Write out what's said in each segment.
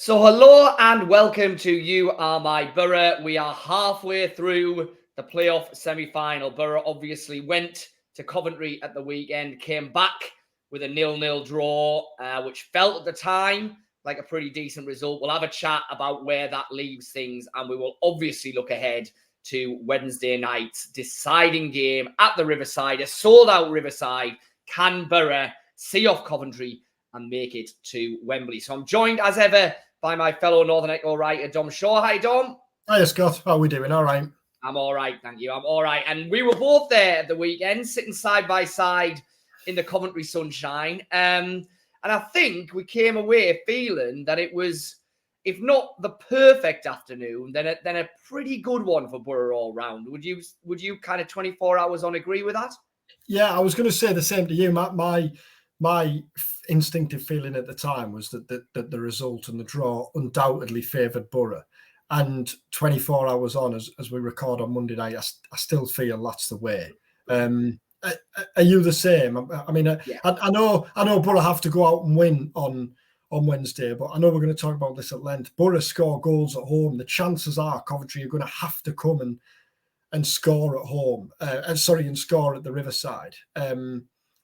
So hello and welcome to You Are My Boro. We are halfway through the playoff semi-final. Boro obviously went to Coventry at the weekend, came back with a 0-0 draw, which felt at the time like a pretty decent result. We'll have a chat about where that leaves things, and we will obviously look ahead to Wednesday night's deciding game at the Riverside, a sold-out Riverside. Can Boro see off Coventry and make it to Wembley? So I'm joined as ever by my fellow Northern Echo writer, Dom Shaw. Hi, Dom. Hi, Scott. How are we doing? All right. I'm all right, thank you. I'm all right. And we were both there at the weekend, sitting side by side in the Coventry sunshine. And I think we came away feeling that it was, if not the perfect afternoon, then a pretty good one for Boro all round. Would you kind of 24 hours on agree with that? Yeah, I was going to say the same to you. My instinctive feeling at the time was that the result and the draw undoubtedly favoured Boro. And 24 hours on, as we record on Monday night, I still feel that's the way. Are you the same? I mean, Yeah. I know Boro have to go out and win on Wednesday, but I know we're going to talk about this at length. Boro score goals at home. The chances are Coventry are going to have to come and score at home. And score at the Riverside.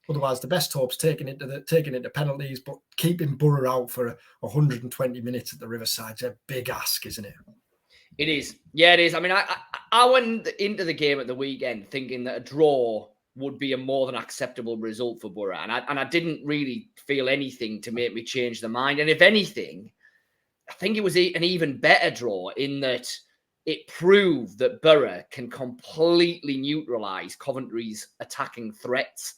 Otherwise, the best hope's taking it to penalties, but keeping Boro out for 120 minutes at the Riverside's a big ask, isn't it? It is. Yeah, it is. I mean, I went into the game at the weekend thinking that a draw would be a more than acceptable result for Boro, and I didn't really feel anything to make me change the mind. And if anything, I think it was an even better draw in that it proved that Boro can completely neutralise Coventry's attacking threats.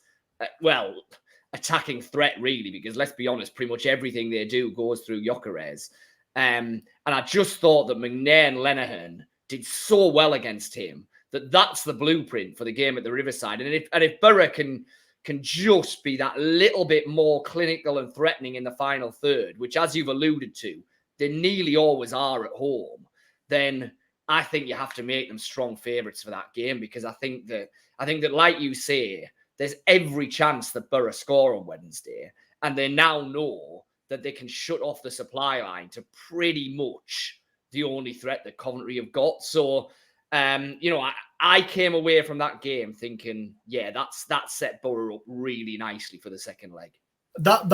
Attacking threat, really, because let's be honest, pretty much everything they do goes through Gyökeres. And I just thought that McNair and Lenihan did so well against him that's the blueprint for the game at the Riverside. And if Boro can just be that little bit more clinical and threatening in the final third, which, as you've alluded to, they nearly always are at home, then I think you have to make them strong favourites for that game, because I think that, like you say, there's every chance that Boro score on Wednesday, and they now know that they can shut off the supply line to pretty much the only threat that Coventry have got. So, I came away from that game thinking, yeah, that set Boro up really nicely for the second leg. That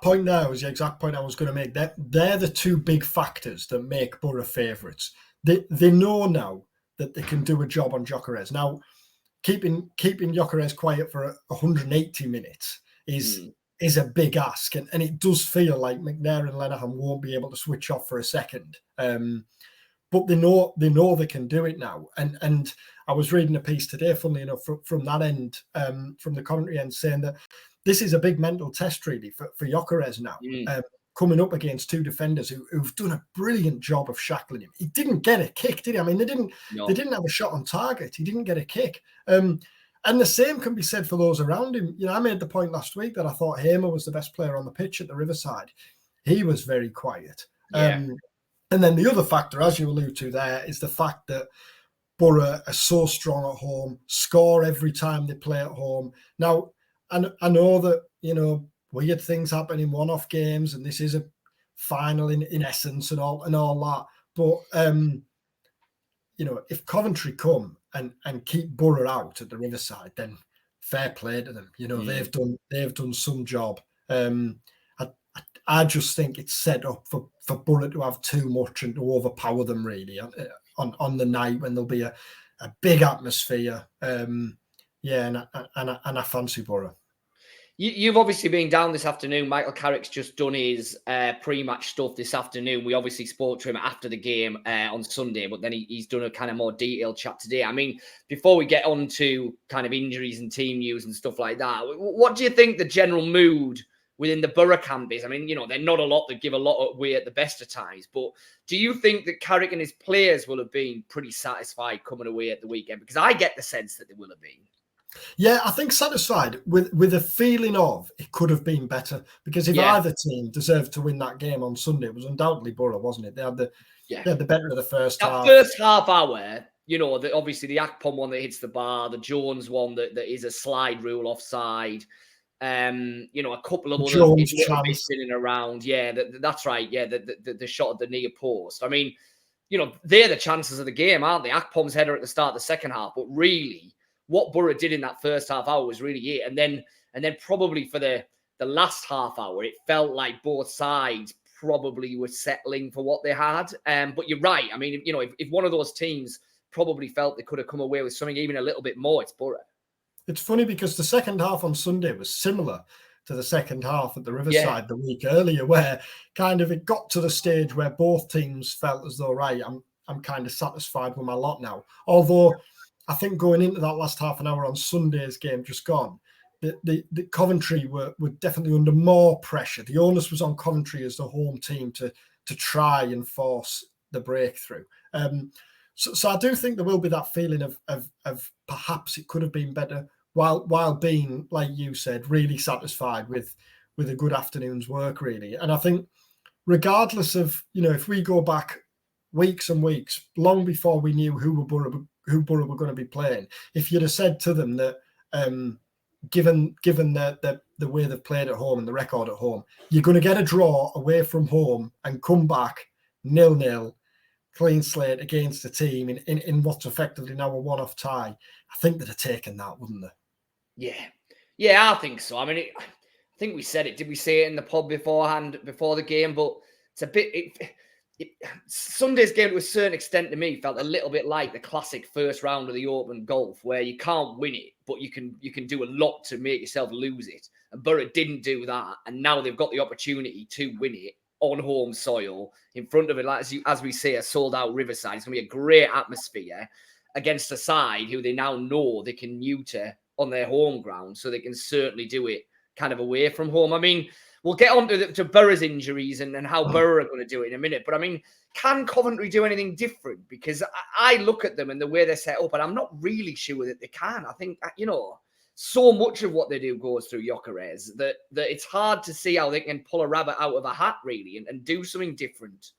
point there was the exact point I was going to make. They're the two big factors that make Boro favourites. They know now that they can do a job on Gyökeres. Now, keeping Gyökeres quiet for 180 minutes is a big ask, and it does feel like McNair and Lenihan won't be able to switch off for a second. But they know they can do it now. And I was reading a piece today, funnily enough, from that end, from the Coventry end, saying that this is a big mental test, really, for Gyökeres now. Coming up against two defenders who've done a brilliant job of shackling him. He didn't get a kick, did he? I mean, they didn't have a shot on target. He didn't get a kick. And the same can be said for those around him. You know, I made the point last week that I thought Hamer was the best player on the pitch at the Riverside. He was very quiet. Yeah. And then the other factor, as you allude to there, is the fact that Boro are so strong at home, score every time they play at home. Now, I know that, weird things happen in one-off games, and this is a final in essence and all that. But if Coventry come and keep Boro out at the Riverside, then fair play to them. They've done some job. I just think it's set up for Boro to have too much and to overpower them, really, on the night when there'll be a big atmosphere. And I fancy Boro. You've obviously been down this afternoon. Michael Carrick's just done his pre-match stuff this afternoon. We obviously spoke to him after the game on Sunday, but then he's done a kind of more detailed chat today. I mean, before we get on to kind of injuries and team news and stuff like that, what do you think the general mood within the Boro camp is? I mean, they're not a lot that give a lot away at the best of times, but do you think that Carrick and his players will have been pretty satisfied coming away at the weekend? Because I get the sense that they will have been. Yeah, I think satisfied with a feeling of it could have been better, because if either team deserved to win that game on Sunday, it was undoubtedly Boro, wasn't it? They had the better of the first half. First half hour, obviously the Akpom one that hits the bar, the Jones one that is a slide rule offside. A couple of other Jones little chance. bits in and around. Yeah, that's right. Yeah, the shot at the near post. I mean, they're the chances of the game, aren't they? Akpom's header at the start of the second half, but really, what Boro did in that first half hour was really it. And then probably for the last half hour, it felt like both sides probably were settling for what they had. But you're right. I mean, if one of those teams probably felt they could have come away with something even a little bit more, it's Boro. It's funny because the second half on Sunday was similar to the second half at the Riverside the week earlier, where kind of it got to the stage where both teams felt as though, right, I'm kind of satisfied with my lot now. Although I think going into that last half an hour on Sunday's game just gone, the Coventry were definitely under more pressure. The onus was on Coventry as the home team to try and force the breakthrough. So I do think there will be that feeling of perhaps it could have been better, while being, like you said, really satisfied with a good afternoon's work, really. And I think regardless of, if we go back weeks and weeks, long before we knew who Boro were going to be playing, if you'd have said to them that given the way they've played at home and the record at home, you're going to get a draw away from home and come back 0-0, clean slate against a team in what's effectively now a one-off tie, I think they'd have taken that, wouldn't they? Yeah, I think so. I mean, I think we said it. Did we say it in the pod beforehand, before the game? But it's a bit... Sunday's game, to a certain extent, to me, felt a little bit like the classic first round of the Open Golf, where you can't win it, but you can do a lot to make yourself lose it. And Boro didn't do that, and now they've got the opportunity to win it on home soil in front of it, like as we say, a sold-out Riverside. It's going to be a great atmosphere against a side who they now know they can neuter on their home ground, so they can certainly do it kind of away from home. I mean, we'll get on to Boro's injuries and how Boro are going to do it in a minute. But I mean, can Coventry do anything different? Because I look at them and the way they're set up, and I'm not really sure that they can. I think, so much of what they do goes through Gyökeres that it's hard to see how they can pull a rabbit out of a hat, really, and do something different.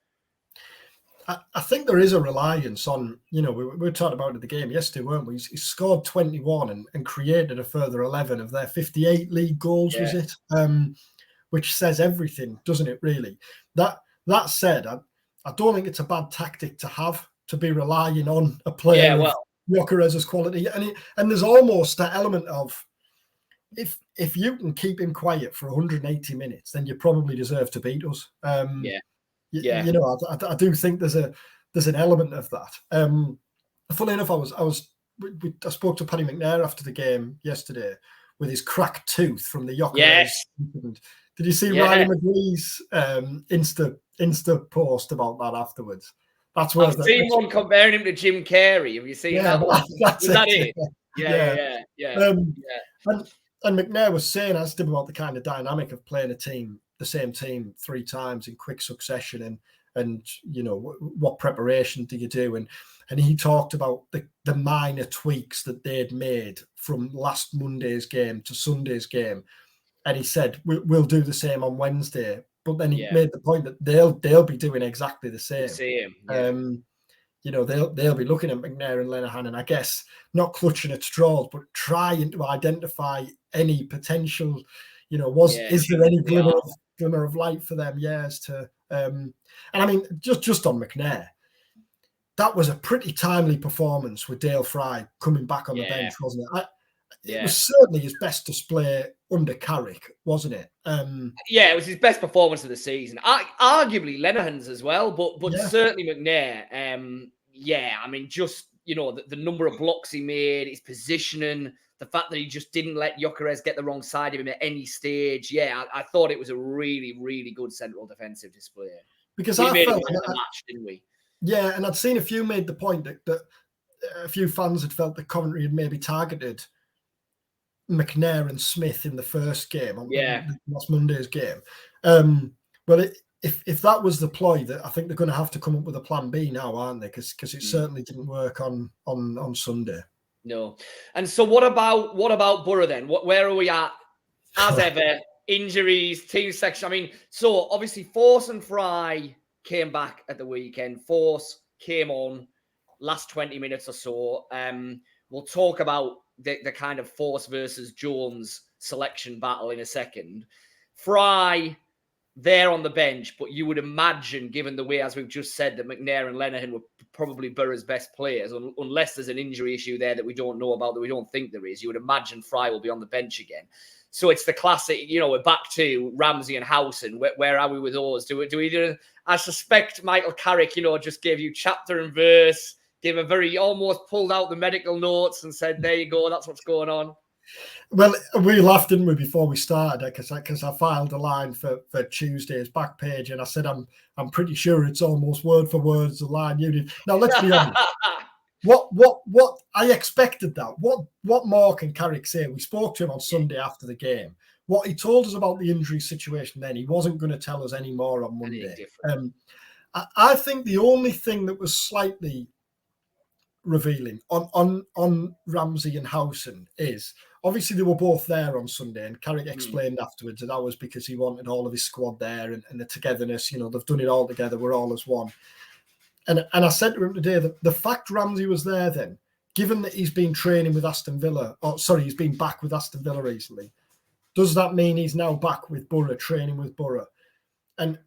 I think there is a reliance on, we were talking about it at the game yesterday, weren't we? He scored 21 and created a further 11 of their 58 league goals, was it? Which says everything, doesn't it, really? That said, I don't think it's a bad tactic to have, to be relying on a player of Gyökeres' quality. And there's almost that element of, if you can keep him quiet for 180 minutes, then you probably deserve to beat us. I do think there's an element of that. Funnily enough, I spoke to Paddy McNair after the game yesterday with his cracked tooth from the Gyökeres incident. Did you see Riley McGree's Insta post about that afterwards? I've seen one comparing him to Jim Carrey. Have you seen that one? Was that it? Yeah. And McNair was saying, I asked him about the kind of dynamic of playing the same team 3 times in quick succession, and what preparation do you do? And he talked about the minor tweaks that they'd made from last Monday's game to Sunday's game. And he said, we'll do the same on Wednesday. But then he made the point that they'll be doing exactly the same. They'll be looking at McNair and Lenihan, and I guess not clutching at straws, but trying to identify any potential, is there any glimmer of light for them? And I mean, just on McNair, that was a pretty timely performance with Dale Fry coming back on the bench, wasn't it? It was certainly his best display under Carrick, wasn't it? It was his best performance of the season. Arguably Lenihan's as well, but certainly McNair. I mean, just, the number of blocks he made, his positioning, the fact that he just didn't let Gyökeres get the wrong side of him at any stage. I thought it was a really, really good central defensive display. Because we made it the match, didn't we? Yeah, and I'd seen a few made the point that a few fans had felt that Coventry had maybe targeted McNair and Smith in the first game, on last Monday's game. If that was the ploy, that I think they're going to have to come up with a plan B now, aren't they? Because it certainly didn't work on Sunday. No. And so what about Boro then? Where are we at? As ever, injuries, team section. I mean, so obviously Force and Fry came back at the weekend. Force came on last 20 minutes or so. We'll talk about the kind of Force versus Jones selection battle in a second. Fry there on the bench, but you would imagine, given the way, as we've just said, that McNair and Lenihan were probably Boro's best players, unless there's an injury issue there that we don't know about, that we don't think there is, you would imagine Fry will be on the bench again. So it's the classic, we're back to Ramsey and Howson. Where are we with those? Do we do? I suspect Michael Carrick, just gave you chapter and verse, gave almost pulled out the medical notes and said, there you go, that's what's going on. Well, we laughed, didn't we, before we started, because I filed a line for Tuesday's back page, and I said I'm pretty sure it's almost word for word the line you did. Now let's be honest. What I expected that. What more can Carrick say? We spoke to him on Sunday after the game. What he told us about the injury situation then, he wasn't going to tell us any more on Monday. I think the only thing that was slightly revealing on Ramsey and Howson is obviously they were both there on Sunday, and Carrick explained afterwards that was because he wanted all of his squad there and the togetherness. They've done it all together. We're all as one. And I said to him today that the fact Ramsey was there then, given that he's been training with Aston Villa, he's been back with Aston Villa recently, does that mean he's now back with Boro, training with Boro? And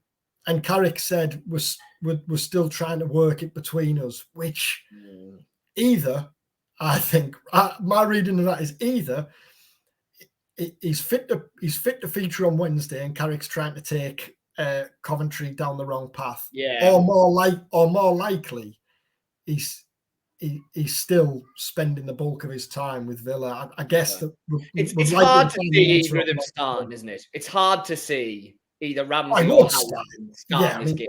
Carrick said we're still trying to work it between us, which either, I think, my reading of that is either he's fit to feature on Wednesday and Carrick's trying to take Coventry down the wrong path, or more likely he's still spending the bulk of his time with Villa. I guess that it's hard to see either of them starting, isn't it? It's hard to see either Ramsey or Howson starting this game.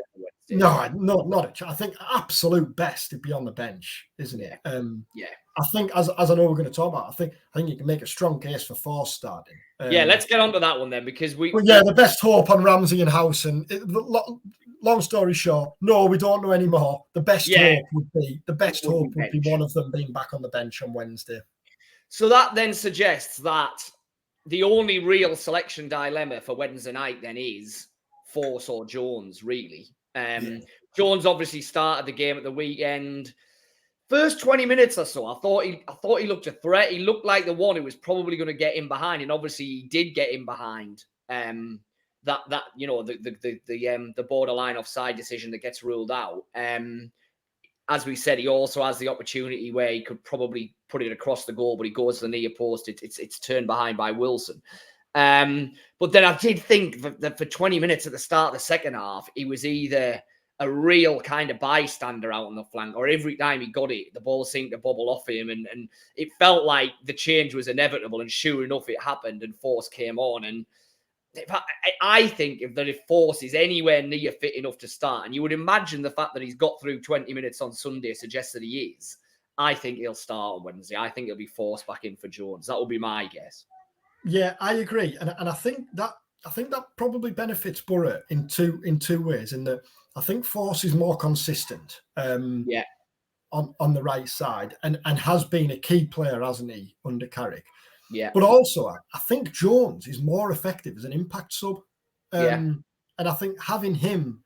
No, not. I think absolute best to be on the bench, isn't it? I think, as I know we're going to talk about, I think you can make a strong case for Force starting. Let's get on to that one then, because the best hope on Ramsey and Howson. Long story short, no, we don't know anymore. The best hope would be one of them being back on the bench on Wednesday. So that then suggests that the only real selection dilemma for Wednesday night then is Force or Jones, really. Jones obviously started the game at the weekend. First 20 minutes or so, I thought he looked a threat. He looked like the one who was probably going to get in behind, and obviously he did get in behind. The borderline offside decision that gets ruled out. As we said, he also has the opportunity where he could probably put it across the goal, but he goes to the near post. It's turned behind by Wilson. But then I did think that for 20 minutes at the start of the second half, he was either a real kind of bystander out on the flank, or every time he got it, the ball seemed to bobble off him, and it felt like the change was inevitable, and sure enough, it happened, and Force came on. And I think if Force is anywhere near fit enough to start, and you would imagine the fact that he's got through 20 minutes on Sunday suggests that he is, I think he'll start on Wednesday. I think he'll be forced back in for Jones. That would be my guess. Yeah, I agree, and I think that probably benefits Boro in two ways. In that I think Force is more consistent. On the right side, and has been a key player, hasn't he, under Carrick? Yeah. But also, I think Jones is more effective as an impact sub. And I think having him,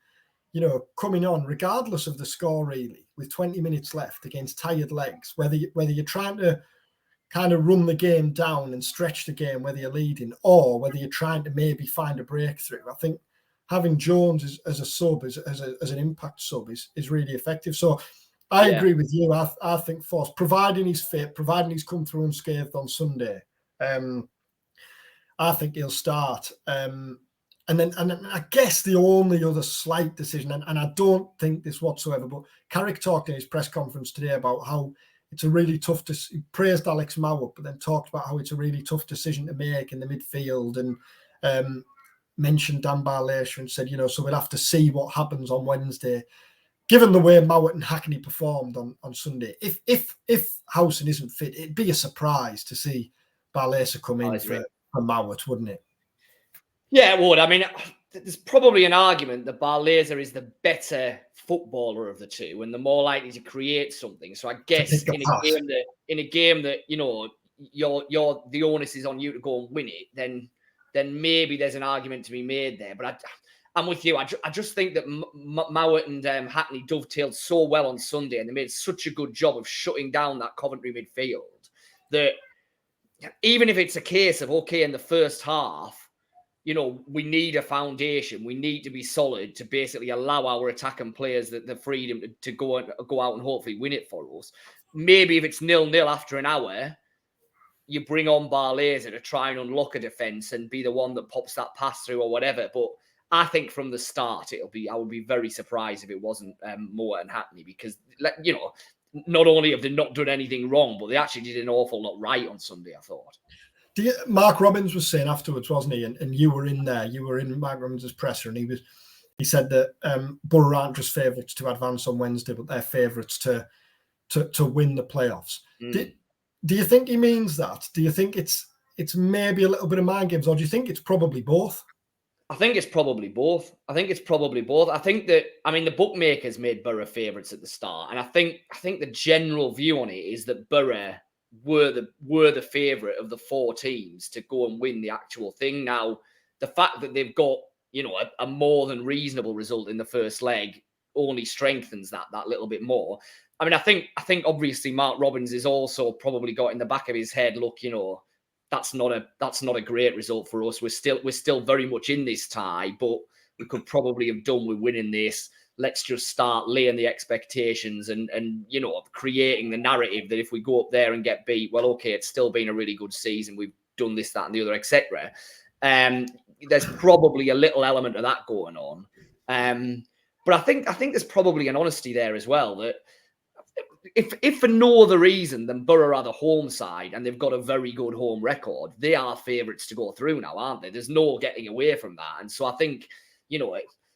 coming on, regardless of the score, really, with 20 minutes left against tired legs, whether you're trying to kind of run the game down and stretch the game, whether you're leading, or whether you're trying to maybe find a breakthrough, I think having Jones as a sub, as an impact sub, is really effective. So I agree with you. I think Force, providing he's fit, providing he's come through unscathed on Sunday, I think he'll start. And then I guess the only other slight decision, and I don't think this whatsoever, but Carrick talked in his press conference today about how it's a really tough he praised Alex Mowat, but then talked about how it's a really tough decision to make in the midfield, and mentioned Dan Barlaser and said, so we'll have to see what happens on Wednesday. Given the way Mowat and Hackney performed on Sunday, if Howson isn't fit, it'd be a surprise to see Barlaser come in for Mowat, wouldn't it? Yeah, it would. I mean, there's probably an argument that Barlaser is the better footballer of the two and the more likely to create something. So I guess in a game that the onus is on you to go and win it, then maybe there's an argument to be made there. But I'm with you. I just think that Mowat and Hackney dovetailed so well on Sunday, and they made such a good job of shutting down that Coventry midfield that even if it's a case of, okay, in the first half, we need a foundation. We need to be solid to basically allow our attacking players the freedom to go out and hopefully win it for us. Maybe if it's 0-0 after an hour, you bring on Barlaser to try and unlock a defence and be the one that pops that pass through or whatever. But I think from the start, I would be very surprised if it wasn't Moore and Hackney, because, not only have they not done anything wrong, but they actually did an awful lot right on Sunday, I thought. Mark Robbins was saying afterwards, wasn't he? And you were in there. You were in Mark Robbins' presser, and he said that Boro aren't just favourites to advance on Wednesday, but they're favourites to win the playoffs. Do you think he means that? Do you think it's maybe a little bit of mind games, or do you think it's probably both? I think it's probably both. I think that, the bookmakers made Boro favourites at the start, and I think the general view on it is that Boro were the favourite of the 4 teams to go and win the actual thing. Now, the fact that they've got a more than reasonable result in the first leg only strengthens that little bit more. I think obviously Mark Robbins is also probably got in the back of his head, look, that's not a great result for us. We're still very much in this tie, but we could probably have done with winning this. Let's just start laying the expectations and creating the narrative that if we go up there and get beat, well, okay, it's still been a really good season. We've done this, that, and the other, etc. There's probably a little element of that going on. But I think there's probably an honesty there as well, that if for no other reason than Boro are the home side and they've got a very good home record, they are favourites to go through now, aren't they? There's no getting away from that. And so I think,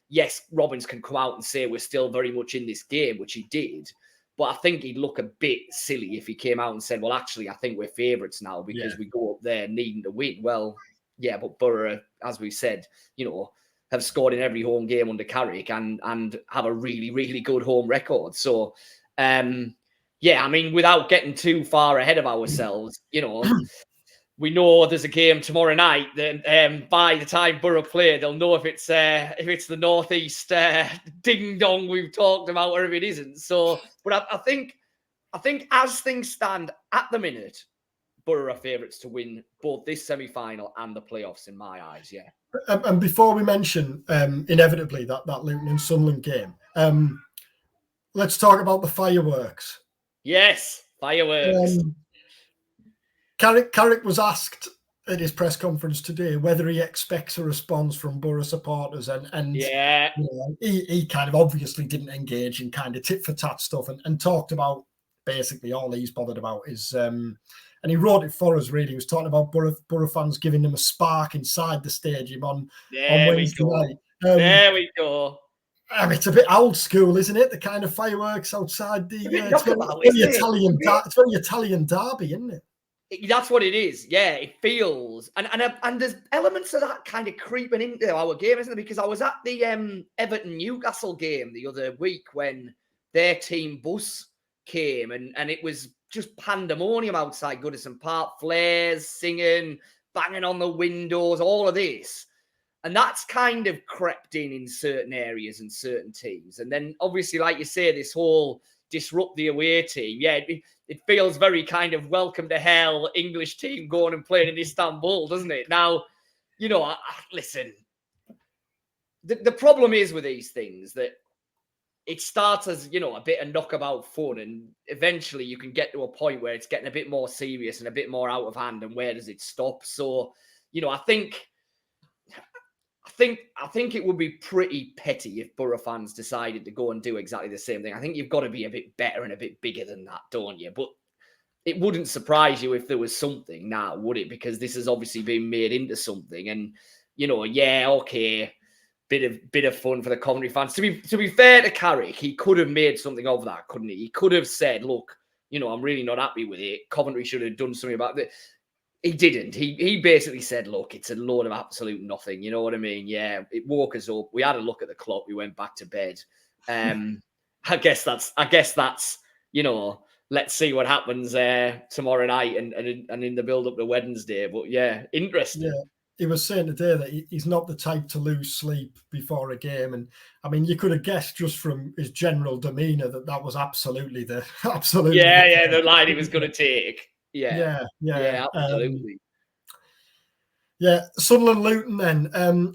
yes, Robbins can come out and say we're still very much in this game, which he did. But I think he'd look a bit silly if he came out and said, well, actually, I think we're favourites now because we go up there needing to win. Well, yeah, but Boro, as we said, have scored in every home game under Carrick and have a really, really good home record. So, without getting too far ahead of ourselves, we know there's a game tomorrow night. Then by the time Boro play, they'll know if it's the northeast ding dong we've talked about or if it isn't. So, but I think as things stand at the minute, Boro are favourites to win both this semi-final and the playoffs in my eyes. Yeah. And before we mention inevitably that Luton and Sunderland game, let's talk about the fireworks. Yes, fireworks. Carrick was asked at his press conference today whether he expects a response from Boro supporters, and yeah, he kind of obviously didn't engage in kind of tit for tat stuff and talked about basically all he's bothered about is and he wrote it for us really. He was talking about Boro fans giving them a spark inside the stadium on Wednesday night. There we go. It's a bit old school, isn't it? The kind of fireworks outside the it's very Italian derby, isn't it? That's what it is. Yeah, it feels and there's elements of that kind of creeping into our game, isn't there? Because I was at the Everton Newcastle game the other week when their team bus came and it was just pandemonium outside Goodison Park, flares, singing, banging on the windows, all of this. And that's kind of crept in certain areas and certain teams. And then obviously, like you say, this whole disrupt the away team. Yeah, it feels very kind of welcome to hell English team going and playing in Istanbul, doesn't it? Now, listen, the problem is with these things that it starts as, a bit of knockabout fun, and eventually you can get to a point where it's getting a bit more serious and a bit more out of hand, and where does it stop? So, I think it would be pretty petty if Boro fans decided to go and do exactly the same thing. I think you've got to be a bit better and a bit bigger than that, don't you? But it wouldn't surprise you if there was something now, would it? Because this has obviously been made into something, and okay. Bit of fun for the Coventry fans. To be fair to Carrick, he could have made something of that, couldn't he? He could have said, look, I'm really not happy with it. Coventry should have done something about it. He didn't. He basically said, look, it's a load of absolute nothing. You know what I mean? Yeah, it woke us up. We had a look at the clock. We went back to bed. I guess that's, let's see what happens tomorrow night and in the build up to Wednesday. But yeah, interesting. Yeah. He was saying today that he's not the type to lose sleep before a game. And I mean, you could have guessed just from his general demeanour that was absolutely the the line he was going to take. Yeah, absolutely. Sunderland Luton then.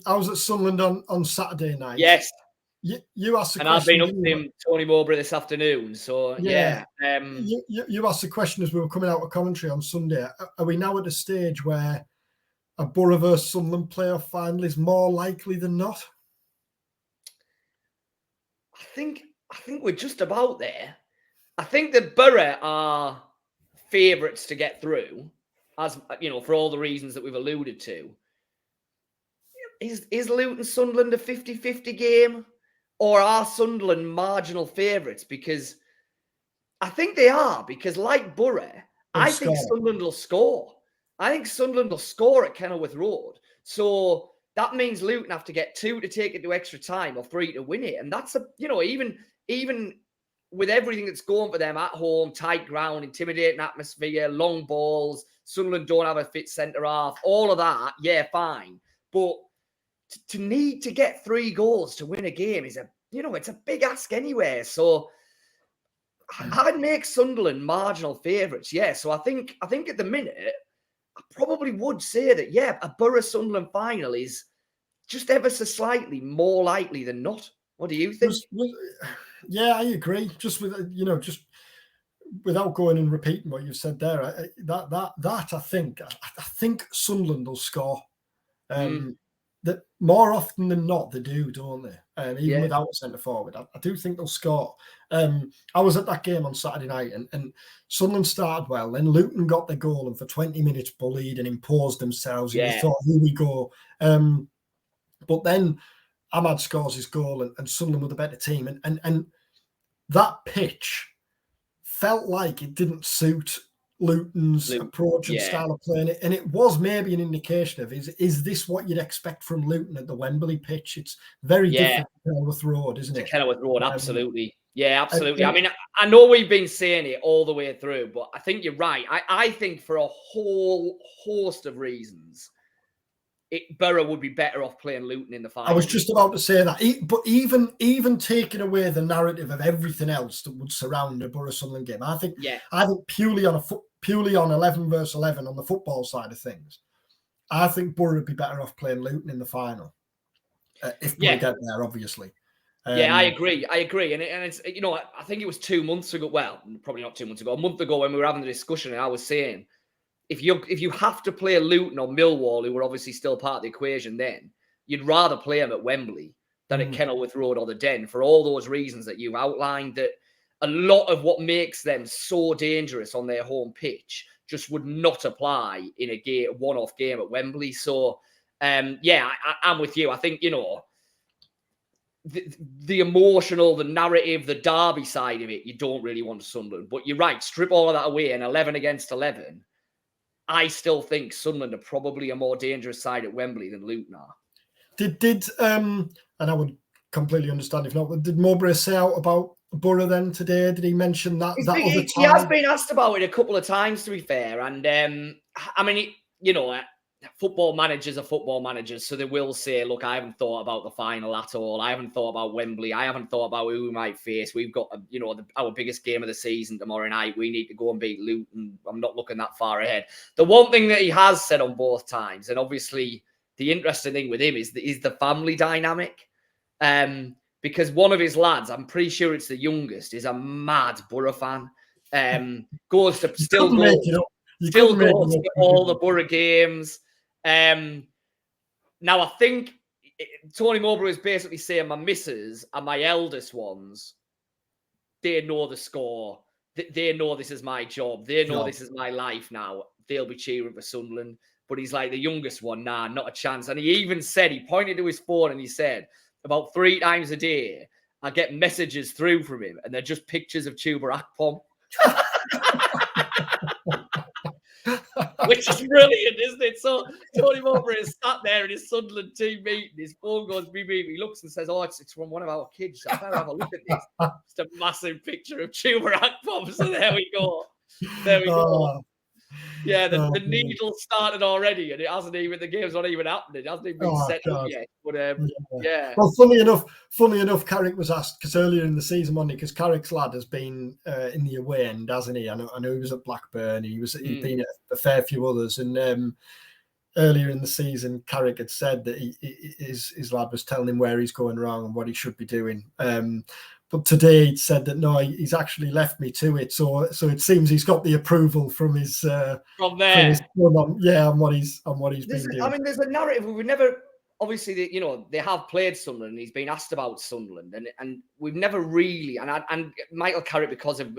I was at Sunderland on Saturday night. Yes. You asked the and question. I've been up to him, Tony Mowbray, this afternoon. So, yeah. You asked the question as we were coming out of Coventry on Sunday. Are we now at a stage where a Boro versus Sunderland playoff final is more likely than not? I think we're just about there. I think that Boro are favourites to get through, as you know, for all the reasons that we've alluded to. Is Luton Sunderland a 50-50 game? Or are Sunderland marginal favourites? Because I think they are, because like Boro, I think Sunderland will score. I think Sunderland will score at Kenilworth Road. So that means Luton have to get 2 to take it to extra time or 3 to win it. And that's even with everything that's going for them at home, tight ground, intimidating atmosphere, long balls, Sunderland don't have a fit centre half, all of that, yeah, fine. But to need to get 3 goals to win a game is it's a big ask anyway. So I'd make Sunderland marginal favourites, yeah. So I think at the minute, I probably would say that, yeah, a Boro Sunderland final is just ever so slightly more likely than not. What do you think? Yeah, I agree. Just without going and repeating what you've said there, I think Sunderland will score. That more often than not they do, don't they? Even without a centre forward, I do think they'll score. I was at that game on Saturday night, and Sunderland started well. Then Luton got the goal, and for 20 minutes bullied and imposed themselves. And you thought, here we go. But then Ahmad scores his goal, and Sunderland were the better team. And that pitch felt like it didn't suit Luton's approach and style of playing it, and it was maybe an indication of is this what you'd expect from Luton at the Wembley pitch? It's very different to Kenilworth Road, isn't it? Kenilworth Road, absolutely. Yeah, absolutely. I mean, I know we've been saying it all the way through, but I think you're right. I think for a whole host of reasons, Boro would be better off playing Luton in the final. I was just about to say that. But even taking away the narrative of everything else that would surround a Boro Sunderland game, I think purely on 11 versus 11 on the football side of things, I think Boro would be better off playing Luton in the final if Boro get there, obviously. I agree. And it's I think it was 2 months ago. Well, probably not 2 months ago. A month ago when we were having the discussion, and I was saying, if you have to play Luton or Millwall, who were obviously still part of the equation then, you'd rather play them at Wembley than at Kenilworth Road or the Den for all those reasons that you've outlined, that a lot of what makes them so dangerous on their home pitch just would not apply in a one-off game at Wembley. So, I'm with you. I think, the emotional, the narrative, the derby side of it, you don't really want Sunderland. But you're right, strip all of that away, and 11 against 11, I still think Sunderland are probably a more dangerous side at Wembley than Luton are. And I would completely understand if not, but did Mowbray say out about Boro then today? Did he mention that? He has been asked about it a couple of times, to be fair. And I mean, football managers are football managers, so they will say, look, I haven't thought about the final at all. I haven't thought about Wembley. I haven't thought about who we might face. We've got, our biggest game of the season tomorrow night. We need to go and beat Luton. I'm not looking that far ahead. The one thing that he has said on both times, and obviously the interesting thing with him is the family dynamic. Because one of his lads, I'm pretty sure it's the youngest, is a mad Boro fan. Goes to all the Boro games. Now, I think Tony Mowbray is basically saying my missus and my eldest ones, they know the score. They know this is my job. They know this is my life now. They'll be cheering for Sunderland. But he's like, the youngest one, nah, not a chance. And he even said, he pointed to his phone and he said, about 3 times a day, I get messages through from him and they're just pictures of Chuba Akpom. Which is brilliant, isn't it? So Tony Mowbray is sat there in his Sunderland team meeting. His phone goes beep beep. He looks and says, "Oh, it's from one of our kids. I better have a look at this." Just a massive picture of Chuba Akpom. So there we go. There we go. Yeah, the Oh, needle started already, and it hasn't even the game's not even happening. It hasn't even been set up God. yet. But Yeah. yeah, Well, funny enough, Carrick was asked because earlier in the season, Monday, because Carrick's lad has been in the away end, hasn't he? I know he was at Blackburn. He'd been at a fair few others, and earlier in the season, Carrick had said that his lad was telling him where he's going wrong and what he should be doing. But today he said that no, he's actually left me to it. So it seems he's got the approval from his from there. son on what he's been doing. I mean, there's a narrative. We never, obviously, they have played Sunderland. And he's been asked about Sunderland, and we've never really. And Michael Carrick, because of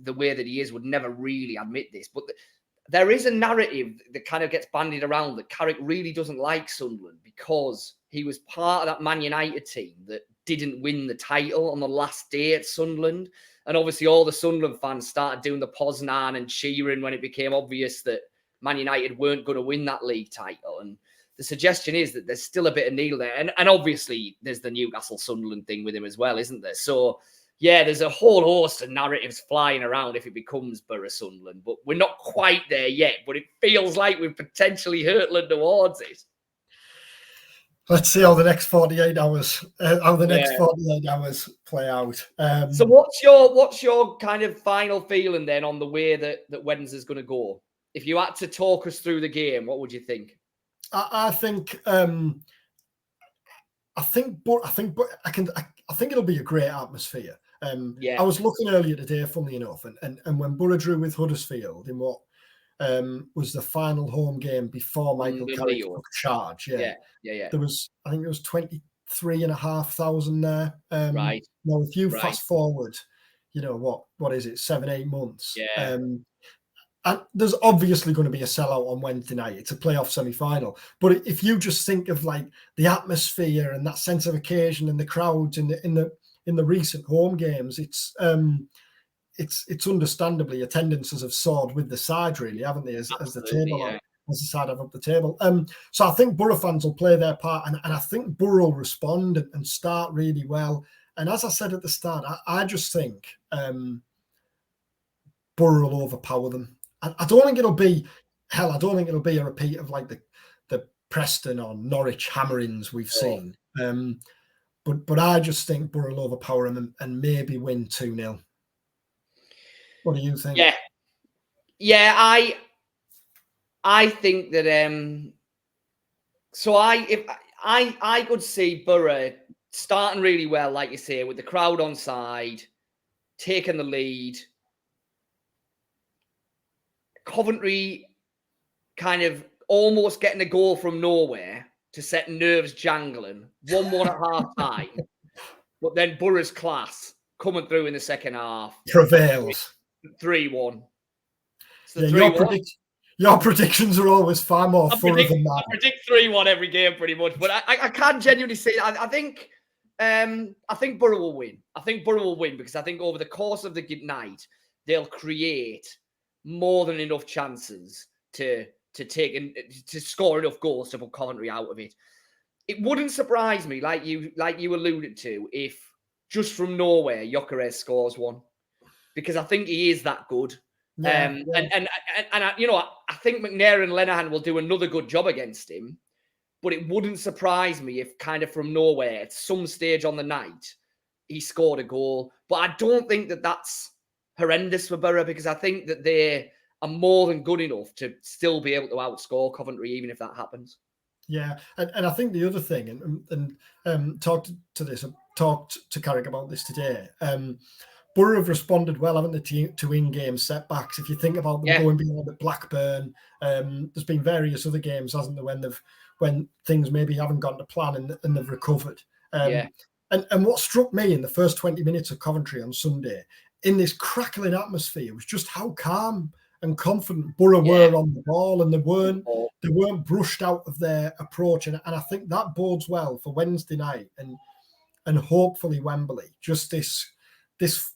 the way that he is, would never really admit this. But there is a narrative that kind of gets bandied around that Carrick really doesn't like Sunderland because he was part of that Man United team that didn't win the title on the last day at Sunderland. And obviously all the Sunderland fans started doing the Poznan and cheering when it became obvious that Man United weren't going to win that league title. And the suggestion is that there's still a bit of needle there. And obviously there's the Newcastle Sunderland thing with him as well, isn't there? So yeah, there's a whole host of narratives flying around if it becomes Boro Sunderland, but we're not quite there yet. But it feels like we're potentially hurtling towards it. Let's see how the next 48 hours play out. So what's your kind of final feeling then on the way that Wednesday's going to go? If you had to talk us through the game, what would you think? I think it'll be a great atmosphere. I was looking earlier today, funnily enough, and when Boro drew with Huddersfield in what was the final home game before Michael Carrick took charge. Yeah. There was, I think it was 23,500 there. Right. Now, if you fast forward, what is it, 7-8 months? Yeah. And there's obviously going to be a sellout on Wednesday night. It's a playoff semi-final. But if you just think of like the atmosphere and that sense of occasion and the crowds in the recent home games, it's understandably attendances have soared with the side, really, haven't they? As the table, as the side have up the table. So I think Boro fans will play their part, and I think Boro will respond and start really well. And as I said at the start, I just think Boro will overpower them. I don't think it'll be a repeat of like the Preston or Norwich hammerings we've seen. But I just think Boro will overpower them and maybe win 2-0. What do you think? Yeah, I think that so I could see Boro starting really well, like you say, with the crowd on side, taking the lead. Coventry kind of almost getting a goal from nowhere to set nerves jangling. 1-1 at half time. But then Boro's class coming through in the second half. Prevails. 3-1. Your predictions are always far more thorough than that. I predict 3-1 every game pretty much. But I can genuinely say I think Boro will win. I think Boro will win because I think over the course of the night, they'll create more than enough chances to score enough goals to put Coventry out of it. It wouldn't surprise me, like you alluded to, if just from nowhere Gyökeres scores one, because I think he is that good. And I think McNair and Lenihan will do another good job against him. But it wouldn't surprise me if kind of from nowhere at some stage on the night he scored a goal. But I don't think that that's horrendous for Boro, because I think that they are more than good enough to still be able to outscore Coventry, even if that happens. Yeah, and I think the other thing, and talked to Carrick about this today. Boro have responded well, haven't they, to in-game setbacks? If you think about them going beyond at Blackburn, there's been various other games, hasn't there, when things maybe haven't gone to plan and they've recovered. And what struck me in the first 20 minutes of Coventry on Sunday, in this crackling atmosphere, was just how calm and confident Boro were on the ball, and they weren't brushed out of their approach. And I think that bodes well for Wednesday night and hopefully Wembley. Just this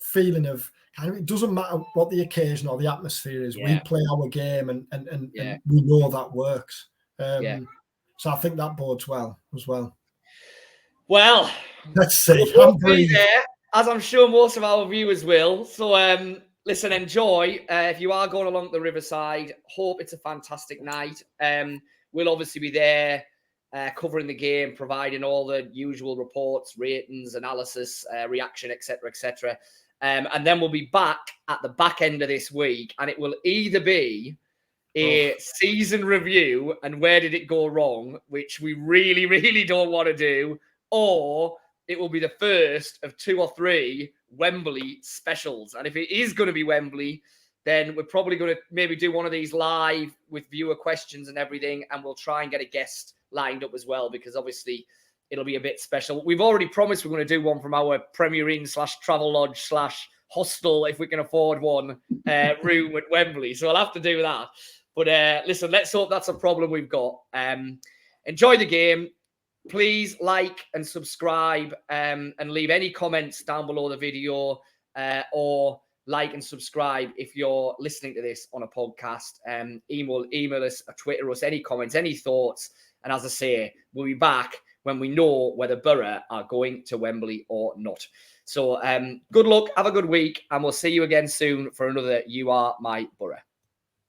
feeling of kind of, it doesn't matter what the occasion or the atmosphere is. We play our game and we know that works. So I think that bodes well as well. Well, let's see. We'll be there, as I'm sure most of our viewers will. So listen, enjoy. If you are going along the riverside, hope it's a fantastic night. We'll obviously be there covering the game, providing all the usual reports, ratings, analysis, reaction, etc., etc. And then we'll be back at the back end of this week, and it will either be a season review and where did it go wrong, which we really, really don't want to do, or it will be the first of 2 or 3 Wembley specials. And if it is going to be Wembley, then we're probably going to maybe do one of these live with viewer questions and everything, and we'll try and get a guest lined up as well, because obviously it'll be a bit special. We've already promised we're going to do one from our Premier Inn / travel lodge / hostel, if we can afford one, room at Wembley. So I'll have to do that. But listen, let's hope that's a problem we've got. Enjoy the game. Please like and subscribe, and leave any comments down below the video, or like and subscribe if you're listening to this on a podcast. Email us or Twitter us any comments, any thoughts. And as I say, we'll be back when we know whether Boro are going to Wembley or not. So good luck, have a good week, and we'll see you again soon for another You Are My Boro.